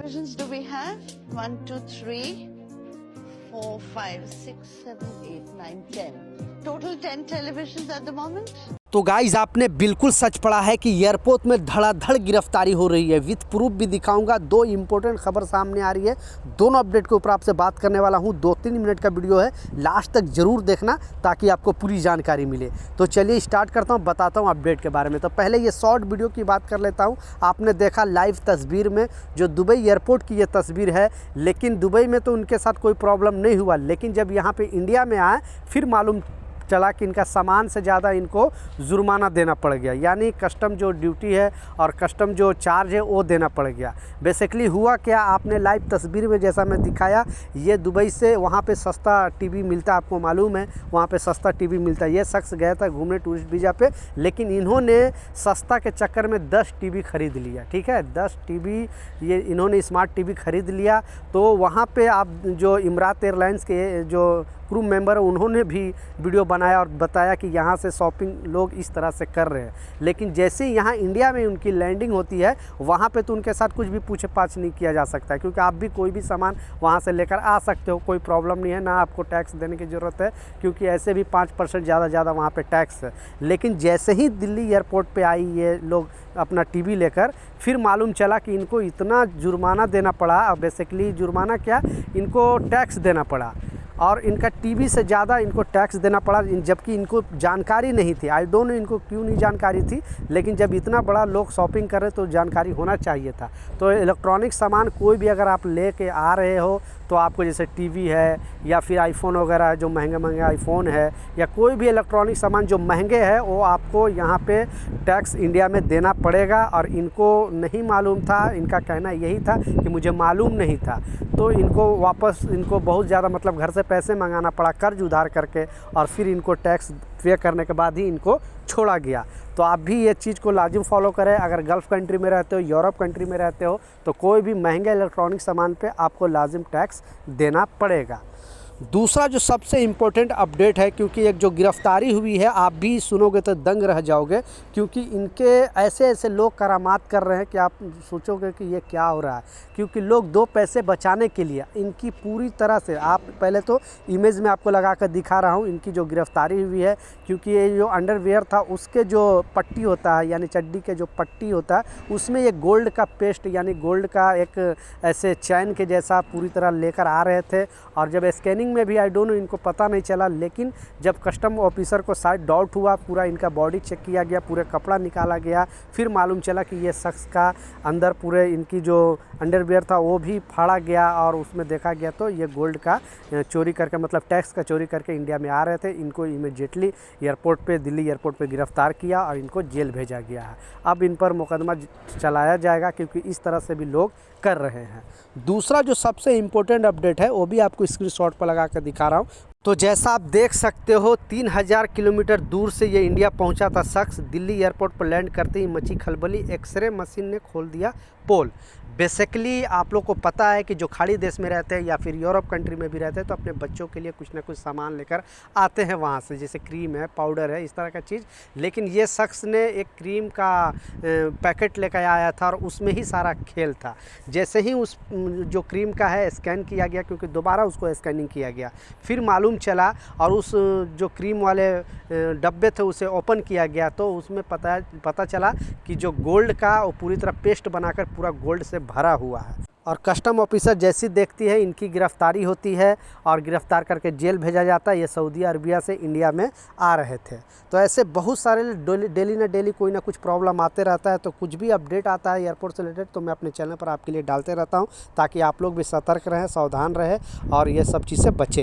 televisions do we have? 1, 2, 3, 4, 5, 6, 7, 8, 9, 10. Total 10 televisions at the moment. तो guys आपने बिल्कुल सच पढ़ा है कि एयरपोर्ट में धड़ाधड़ गिरफ्तारी हो रही है। विथ प्रूफ भी दिखाऊंगा। दो इंपॉर्टेंट खबर सामने आ रही है, दोनों अपडेट के ऊपर आपसे बात करने वाला हूं। 2-3 मिनट का वीडियो है, लास्ट तक ज़रूर देखना ताकि आपको पूरी जानकारी मिले। तो चलिए स्टार्ट करता हूं, बताता हूं अपडेट के बारे में। तो पहले ये शॉर्ट वीडियो की बात कर लेता हूँ। आपने देखा लाइव तस्वीर में जो दुबई एयरपोर्ट की ये तस्वीर है, लेकिन दुबई में तो उनके साथ कोई प्रॉब्लम नहीं हुआ, लेकिन जब यहाँ पर इंडिया में आए फिर मालूम चला कि इनका सामान से ज़्यादा इनको जुर्माना देना पड़ गया, यानी कस्टम जो ड्यूटी है और कस्टम जो चार्ज है वो देना पड़ गया। बेसिकली हुआ क्या, आपने लाइव तस्वीर में जैसा मैं दिखाया, ये दुबई से वहाँ पे सस्ता टीवी मिलता है, आपको मालूम है वहाँ पे सस्ता टीवी मिलता है। ये शख्स गया था घूमने टूरिस्ट वीज़ा पे, लेकिन इन्होंने सस्ता के चक्कर में 10 टीवी ख़रीद लिया। ठीक है, 10 टीवी ये इन्होंने स्मार्ट टीवी ख़रीद लिया। तो वहाँ पे आप जो इमरात एयरलाइंस के जो क्रू मेंबर है उन्होंने भी वीडियो बनाया और बताया कि यहाँ से शॉपिंग लोग इस तरह से कर रहे हैं। लेकिन जैसे ही यहाँ इंडिया में उनकी लैंडिंग होती है, वहाँ पे तो उनके साथ कुछ भी पूछ पाछ नहीं किया जा सकता है, क्योंकि आप भी कोई भी सामान वहाँ से लेकर आ सकते हो, कोई प्रॉब्लम नहीं है, ना आपको टैक्स देने की ज़रूरत है, क्योंकि ऐसे भी 5% ज़्यादा वहाँ पर टैक्स है। लेकिन जैसे ही दिल्ली एयरपोर्ट पर आई ये लोग अपना टीवी लेकर, फिर मालूम चला कि इनको इतना जुर्माना देना पड़ा। बेसिकली जुर्माना क्या, इनको टैक्स देना पड़ा और इनका टीवी से ज़्यादा इनको टैक्स देना पड़ा, जबकि इनको जानकारी नहीं थी। आई डोंट नो इनको क्यों नहीं जानकारी थी, लेकिन जब इतना बड़ा लोग शॉपिंग कर रहे तो जानकारी होना चाहिए था। तो इलेक्ट्रॉनिक सामान कोई भी अगर आप ले के आ रहे हो तो आपको, जैसे टीवी है या फिर आईफोन वगैरह जो महंगे आईफोन है, या कोई भी इलेक्ट्रॉनिक सामान जो महंगे हैं, वो आपको यहाँ पे टैक्स इंडिया में देना पड़ेगा। और इनको नहीं मालूम था, इनका कहना यही था कि मुझे मालूम नहीं था, तो इनको वापस इनको बहुत ज़्यादा मतलब घर से पैसे मंगाना पड़ा कर्ज उधार करके, और फिर इनको टैक्स पे करने के बाद ही इनको छोड़ा गया। तो आप भी ये चीज़ को लाजिम फॉलो करें। अगर गल्फ़ कंट्री में रहते हो, यूरोप कंट्री में रहते हो, तो कोई भी महंगे इलेक्ट्रॉनिक सामान पे आपको लाजिम टैक्स देना पड़ेगा। दूसरा जो सबसे इम्पोर्टेंट अपडेट है, क्योंकि एक जो गिरफ्तारी हुई है, आप भी सुनोगे तो दंग रह जाओगे, क्योंकि इनके ऐसे लोग करामात कर रहे हैं कि आप सोचोगे कि ये क्या हो रहा है। क्योंकि लोग 2 पैसे बचाने के लिए इनकी पूरी तरह से, आप पहले तो इमेज में आपको लगा कर दिखा रहा हूँ इनकी जो गिरफ्तारी हुई है। क्योंकि ये जो अंडरवियर था उसके जो पट्टी होता है, यानी चड्डी के जो पट्टी होता है, उसमें ये गोल्ड का पेस्ट यानी गोल्ड का एक ऐसे चैन के जैसा पूरी तरह लेकर आ रहे थे। और जब स्कैनिंग में भी आई डोंट नो इनको पता नहीं चला, लेकिन जब कस्टम ऑफिसर को शायद डाउट हुआ, पूरा इनका बॉडी चेक किया गया, पूरे कपड़ा निकाला गया, फिर मालूम चला कि ये शख्स का अंदर पूरे इनकी जो अंडरवियर था वो भी फाड़ा गया, और उसमें देखा गया तो ये गोल्ड का चोरी करके, मतलब टैक्स का चोरी करके इंडिया में आ रहे थे। इनको इमीडिएटली एयरपोर्ट पे, दिल्ली एयरपोर्ट पे गिरफ्तार किया और इनको जेल भेजा गया है। अब इन पर मुकदमा चलाया जाएगा, क्योंकि इस तरह से भी लोग कर रहे हैं। दूसरा जो सबसे इम्पोर्टेंट अपडेट है वो भी आपको स्क्रीनशॉट पर लगा कर दिखा रहा हूँ। तो जैसा आप देख सकते हो 3000 किलोमीटर दूर से ये इंडिया पहुंचा था शख्स। दिल्ली एयरपोर्ट पर लैंड करते ही मची खलबली, एक्सरे मशीन ने खोल दिया पोल। बेसिकली आप लोग को पता है कि जो खाड़ी देश में रहते हैं या फिर यूरोप कंट्री में भी रहते हैं, तो अपने बच्चों के लिए कुछ ना कुछ सामान लेकर आते हैं वहाँ से, जैसे क्रीम है, पाउडर है, इस तरह का चीज़। लेकिन ये शख्स ने एक क्रीम का पैकेट लेकर आया था और उसमें ही सारा खेल था। जैसे ही उस जो क्रीम का है स्कैन किया गया, क्योंकि दोबारा उसको स्कैनिंग किया गया, फिर मालूम चला, और उस जो क्रीम वाले डब्बे थे उसे ओपन किया गया, तो उसमें पता चला कि जो गोल्ड का वो पूरी तरह पेस्ट बनाकर पूरा गोल्ड से भरा हुआ है। और कस्टम ऑफिसर जैसी देखती है इनकी गिरफ्तारी होती है और गिरफ्तार करके जेल भेजा जाता है। ये सऊदी अरबिया से इंडिया में आ रहे थे। तो ऐसे बहुत सारे डेली ना डेली कोई ना कुछ प्रॉब्लम आते रहता है। तो कुछ भी अपडेट आता है एयरपोर्ट से रिलेटेड तो मैं अपने चैनल पर आपके लिए डालते रहता हूँ, ताकि आप लोग भी सतर्क रहें, सावधान रहें और ये सब चीज़ से बचें।